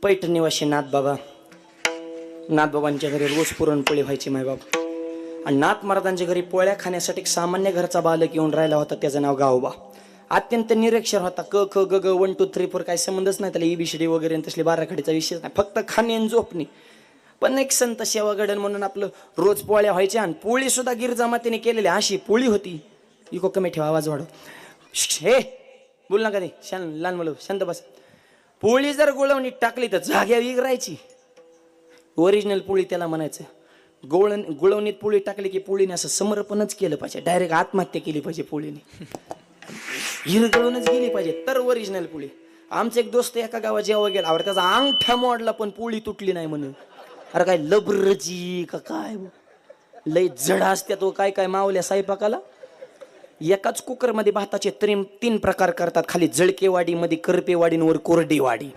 पैठ निवासी नाथबाबांच्या घरी रोज पुरणपोळी व्हायची मायबाप. आणि नाथ महाराजांच्या घरी पोळ्या खाण्यासाठी एक सामान्य घरचा बालक येऊन राहिला होता. त्याचं नाव गावोबा. अत्यंत निरक्षर होता. क ख ग ग 1 2 3 4 काही संबंधच नाही त्याला. EBCD वगैरे तसले बाराखडीचा विषय नाही. फक्त खाणे आणि झोपणे. पण एक संत सेवा घडण म्हणून आपलं रोज पोळ्या व्हायच्या. आणि पोळी सुद्धा गिरजामातेने केलेली अशी पोळी होती. इको कमी ठेवा, आवाज वाढव. हे बोल नका ते लहान मुलं शांत बस. पोळी जर गुळवणीत टाकली तर जाग्या विगरायची. ओरिजिनल पोळी त्याला म्हणायचं. गुळवणीत पोळी टाकली की पोळीने असं समर्पणच केलं पाहिजे. डायरेक्ट आत्महत्या केली पाहिजे पोळीने. हिरगळूनच गेली पाहिजे तर ओरिजिनल पोळी. आमचा एक दोस्त एका गावात जेव्हा गेला, अरे त्याचा अंगठा मोडला पण पोळी तुटली नाही म्हणून. अरे काय लबरजी का काय लय जड असत्या तो. काय काय मावल्या स्वयंपाकाला. एकाच कुकरमध्ये भाताचे 3 प्रकार करतात. खाली जळकेवाडी, मध्ये करपेवाडी, वर कोरडेवाडी.